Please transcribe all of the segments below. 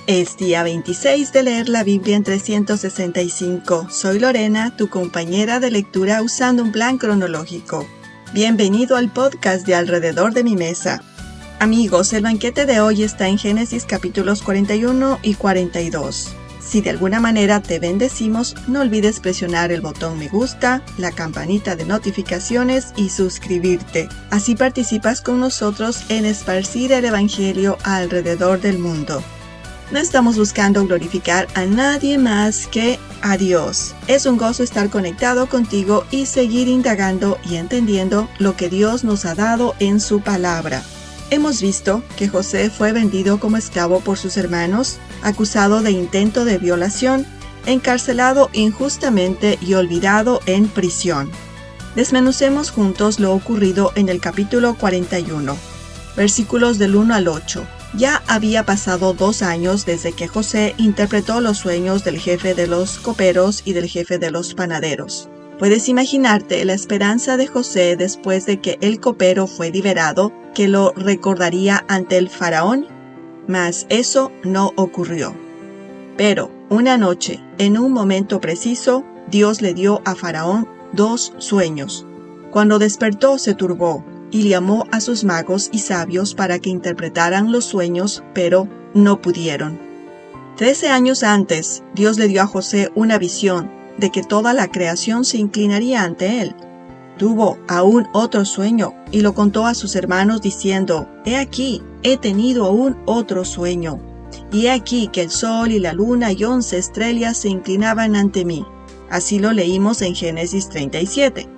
Es día 26 de leer la Biblia en 365. Soy Lorena, tu compañera de lectura usando un plan cronológico. Bienvenido al podcast de Alrededor de mi Mesa. Amigos, el banquete de hoy está en Génesis capítulos 41 y 42. Si de alguna manera te bendecimos, no olvides presionar el botón me gusta, la campanita de notificaciones y suscribirte. Así participas con nosotros en esparcir el Evangelio alrededor del mundo. No estamos buscando glorificar a nadie más que a Dios. Es un gozo estar conectado contigo y seguir indagando y entendiendo lo que Dios nos ha dado en su palabra. Hemos visto que José fue vendido como esclavo por sus hermanos, acusado de intento de violación, encarcelado injustamente y olvidado en prisión. Desmenucemos juntos lo ocurrido en el capítulo 41, versículos del 1 al 8. Ya había pasado 2 años desde que José interpretó los sueños del jefe de los coperos y del jefe de los panaderos. ¿Puedes imaginarte la esperanza de José después de que el copero fue liberado, que lo recordaría ante el faraón? Mas eso no ocurrió. Pero una noche, en un momento preciso, Dios le dio a Faraón 2 sueños. Cuando despertó se turbó y llamó a sus magos y sabios para que interpretaran los sueños, pero no pudieron. 13 años antes, Dios le dio a José una visión de que toda la creación se inclinaría ante él. Tuvo aún otro sueño y lo contó a sus hermanos diciendo: «He aquí, he tenido aún otro sueño, y he aquí que el sol y la luna y 11 estrellas se inclinaban ante mí». Así lo leímos en Génesis 37.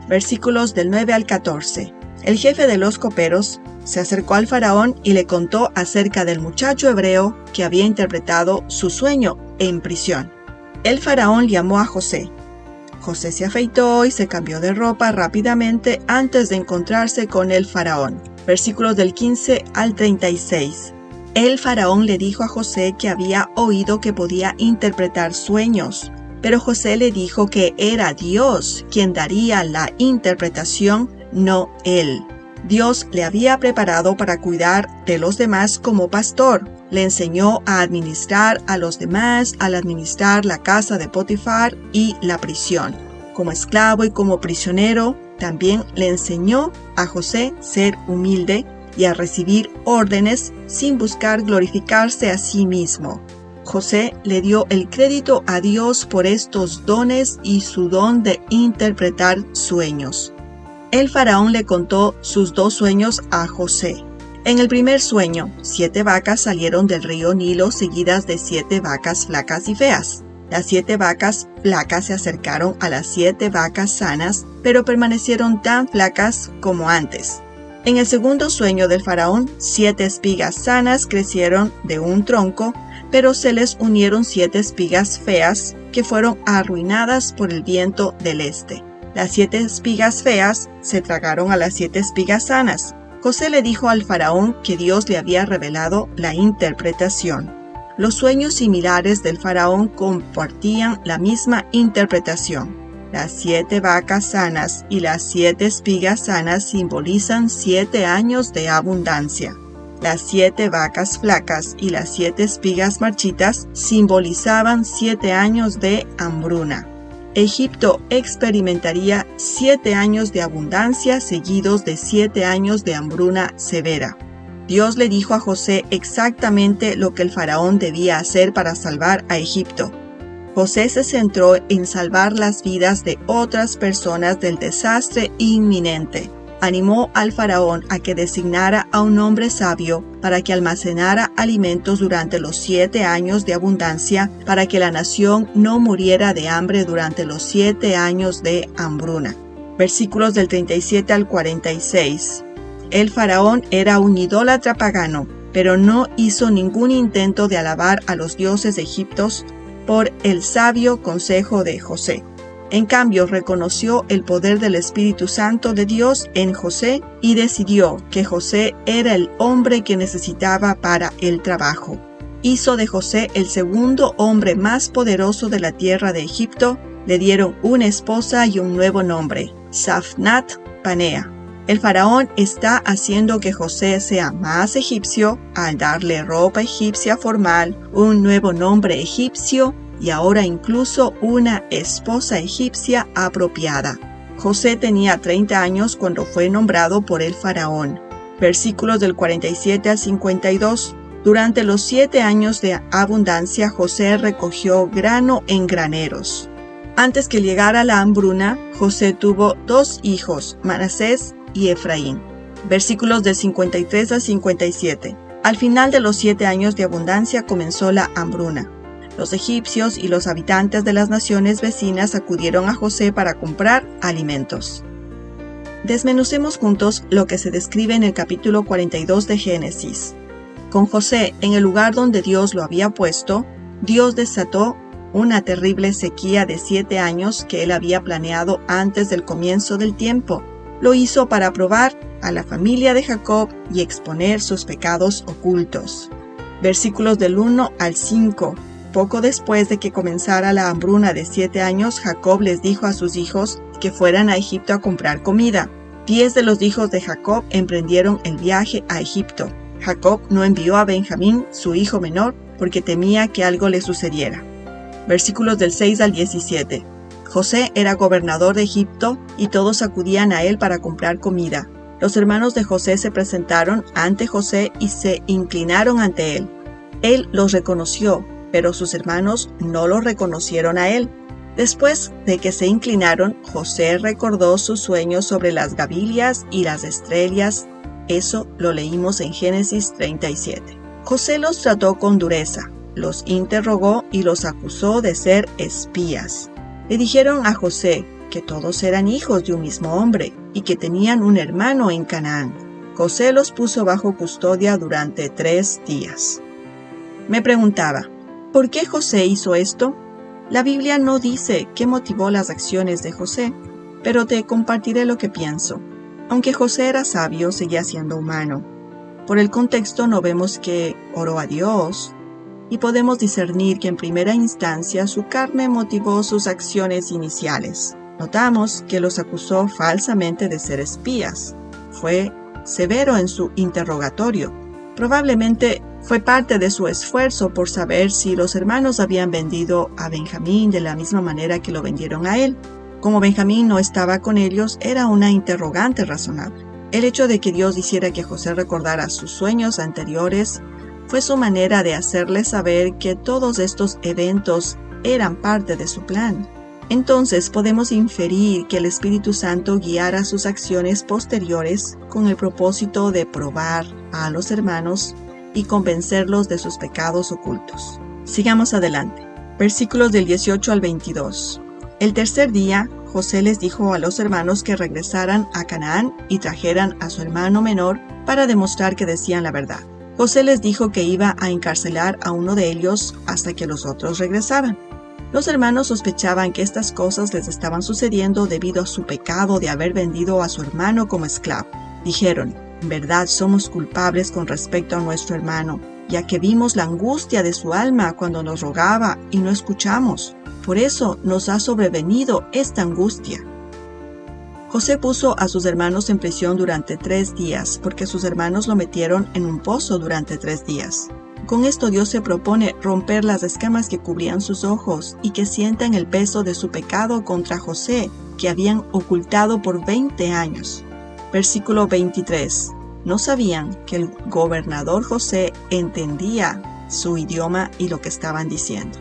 Versículos del 9 al 14. El jefe de los coperos se acercó al faraón y le contó acerca del muchacho hebreo que había interpretado su sueño en prisión. El faraón llamó a José. José se afeitó y se cambió de ropa rápidamente antes de encontrarse con el faraón. Versículos del 15 al 36. El faraón le dijo a José que había oído que podía interpretar sueños, pero José le dijo que era Dios quien daría la interpretación, no él. Dios le había preparado para cuidar de los demás como pastor. Le enseñó a administrar a los demás, al administrar la casa de Potifar y la prisión. Como esclavo y como prisionero, también le enseñó a José ser humilde y a recibir órdenes sin buscar glorificarse a sí mismo. José le dio el crédito a Dios por estos dones y su don de interpretar sueños. El faraón le contó sus 2 sueños a José. En el primer sueño, 7 vacas salieron del río Nilo seguidas de 7 vacas flacas y feas. Las 7 vacas flacas se acercaron a las 7 vacas sanas, pero permanecieron tan flacas como antes. En el segundo sueño del faraón, 7 espigas sanas crecieron de un tronco, pero se les unieron 7 espigas feas que fueron arruinadas por el viento del este. Las 7 espigas feas se tragaron a las 7 espigas sanas. José le dijo al faraón que Dios le había revelado la interpretación. Los sueños similares del faraón compartían la misma interpretación. Las 7 vacas sanas y las 7 espigas sanas simbolizan 7 años de abundancia. Las 7 vacas flacas y las 7 espigas marchitas simbolizaban 7 años de hambruna. Egipto experimentaría 7 años de abundancia seguidos de 7 años de hambruna severa. Dios le dijo a José exactamente lo que el faraón debía hacer para salvar a Egipto. José se centró en salvar las vidas de otras personas del desastre inminente. Animó al faraón a que designara a un hombre sabio para que almacenara alimentos durante los 7 años de abundancia, para que la nación no muriera de hambre durante los 7 años de hambruna. Versículos del 37 al 46. El faraón era un idólatra pagano, pero no hizo ningún intento de alabar a los dioses de Egipto por el sabio consejo de José. En cambio, reconoció el poder del Espíritu Santo de Dios en José y decidió que José era el hombre que necesitaba para el trabajo. Hizo de José el segundo hombre más poderoso de la tierra de Egipto. Le dieron una esposa y un nuevo nombre, Safnat Panea. El faraón está haciendo que José sea más egipcio al darle ropa egipcia formal, un nuevo nombre egipcio y ahora incluso una esposa egipcia apropiada. José tenía 30 años cuando fue nombrado por el faraón. Versículos del 47 al 52. Durante los 7 años de abundancia, José recogió grano en graneros. Antes que llegara la hambruna, José tuvo 2 hijos, Manasés y Efraín. Versículos del 53 al 57. Al final de los 7 años de abundancia comenzó la hambruna. Los egipcios y los habitantes de las naciones vecinas acudieron a José para comprar alimentos. Desmenucemos juntos lo que se describe en el capítulo 42 de Génesis. Con José en el lugar donde Dios lo había puesto, Dios desató una terrible sequía de 7 años que él había planeado antes del comienzo del tiempo. Lo hizo para probar a la familia de Jacob y exponer sus pecados ocultos. Versículos del 1 al 5. Poco después de que comenzara la hambruna de 7 años, Jacob les dijo a sus hijos que fueran a Egipto a comprar comida. 10 de los hijos de Jacob emprendieron el viaje a Egipto. Jacob no envió a Benjamín, su hijo menor, porque temía que algo le sucediera. Versículos del 6 al 17. José era gobernador de Egipto y todos acudían a él para comprar comida. Los hermanos de José se presentaron ante José y se inclinaron ante él. Él los reconoció, pero sus hermanos no lo reconocieron a él. Después de que se inclinaron, José recordó sus sueños sobre las gavillas y las estrellas. Eso lo leímos en Génesis 37. José los trató con dureza, los interrogó y los acusó de ser espías. Le dijeron a José que todos eran hijos de un mismo hombre y que tenían un hermano en Canaán. José los puso bajo custodia durante 3 días. Me preguntaba, ¿por qué José hizo esto? La Biblia no dice qué motivó las acciones de José, pero te compartiré lo que pienso. Aunque José era sabio, seguía siendo humano. Por el contexto no vemos que oró a Dios, y podemos discernir que en primera instancia su carne motivó sus acciones iniciales. Notamos que los acusó falsamente de ser espías. Fue severo en su interrogatorio. Probablemente fue parte de su esfuerzo por saber si los hermanos habían vendido a Benjamín de la misma manera que lo vendieron a él. Como Benjamín no estaba con ellos, era una interrogante razonable. El hecho de que Dios hiciera que José recordara sus sueños anteriores fue su manera de hacerle saber que todos estos eventos eran parte de su plan. Entonces podemos inferir que el Espíritu Santo guiara sus acciones posteriores con el propósito de probar a los hermanos y convencerlos de sus pecados ocultos. Sigamos adelante. Versículos del 18 al 22. El tercer día, José les dijo a los hermanos que regresaran a Canaán y trajeran a su hermano menor para demostrar que decían la verdad. José les dijo que iba a encarcelar a uno de ellos hasta que los otros regresaran. Los hermanos sospechaban que estas cosas les estaban sucediendo debido a su pecado de haber vendido a su hermano como esclavo. Dijeron, en verdad somos culpables con respecto a nuestro hermano, ya que vimos la angustia de su alma cuando nos rogaba y no escuchamos. Por eso nos ha sobrevenido esta angustia. José puso a sus hermanos en prisión durante 3 días, porque sus hermanos lo metieron en un pozo durante 3 días. Con esto Dios se propone romper las escamas que cubrían sus ojos y que sientan el peso de su pecado contra José, que habían ocultado por 20 años. Versículo 23. No sabían que el gobernador José entendía su idioma y lo que estaban diciendo.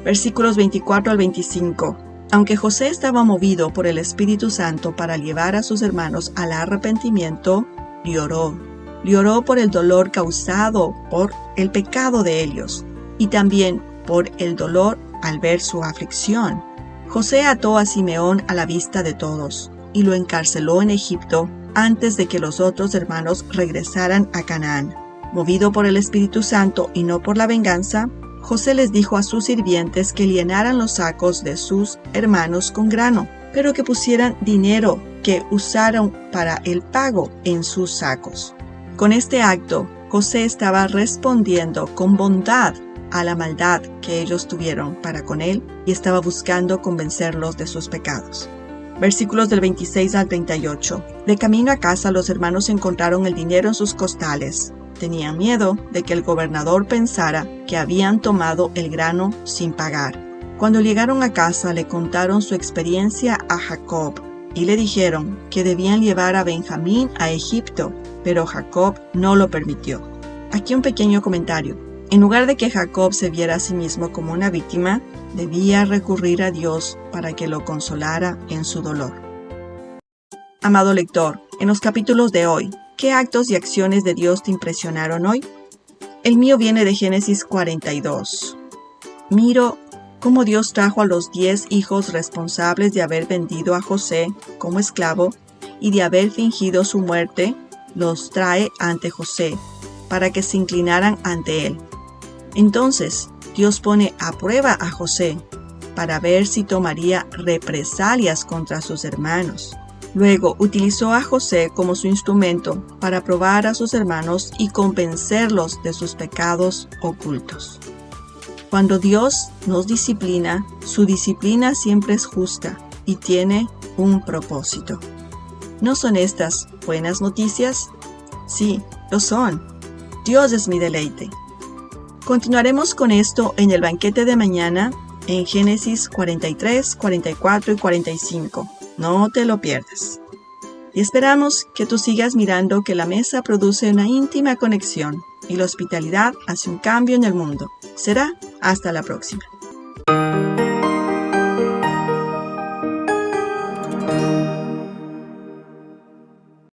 Versículos 24 al 25. Aunque José estaba movido por el Espíritu Santo para llevar a sus hermanos al arrepentimiento, lloró. Lloró por el dolor causado por el pecado de ellos y también por el dolor al ver su aflicción. José ató a Simeón a la vista de todos y lo encarceló en Egipto antes de que los otros hermanos regresaran a Canaán. Movido por el Espíritu Santo y no por la venganza, José les dijo a sus sirvientes que llenaran los sacos de sus hermanos con grano, pero que pusieran dinero que usaron para el pago en sus sacos. Con este acto, José estaba respondiendo con bondad a la maldad que ellos tuvieron para con él y estaba buscando convencerlos de sus pecados. Versículos del 26 al 38. De camino a casa, los hermanos encontraron el dinero en sus costales. Tenían miedo de que el gobernador pensara que habían tomado el grano sin pagar. Cuando llegaron a casa, le contaron su experiencia a Jacob y le dijeron que debían llevar a Benjamín a Egipto, pero Jacob no lo permitió. Aquí un pequeño comentario. En lugar de que Jacob se viera a sí mismo como una víctima, debía recurrir a Dios para que lo consolara en su dolor. Amado lector, en los capítulos de hoy, ¿qué actos y acciones de Dios te impresionaron hoy? El mío viene de Génesis 42. Miro cómo Dios trajo a los 10 hijos responsables de haber vendido a José como esclavo y de haber fingido su muerte, los trae ante José para que se inclinaran ante él. Entonces, Dios pone a prueba a José para ver si tomaría represalias contra sus hermanos. Luego utilizó a José como su instrumento para probar a sus hermanos y convencerlos de sus pecados ocultos. Cuando Dios nos disciplina, su disciplina siempre es justa y tiene un propósito. ¿No son estas buenas noticias? Sí, lo son. Dios es mi deleite. Continuaremos con esto en el banquete de mañana en Génesis 43, 44 y 45. No te lo pierdas. Y esperamos que tú sigas mirando que la mesa produce una íntima conexión y la hospitalidad hace un cambio en el mundo. Será hasta la próxima.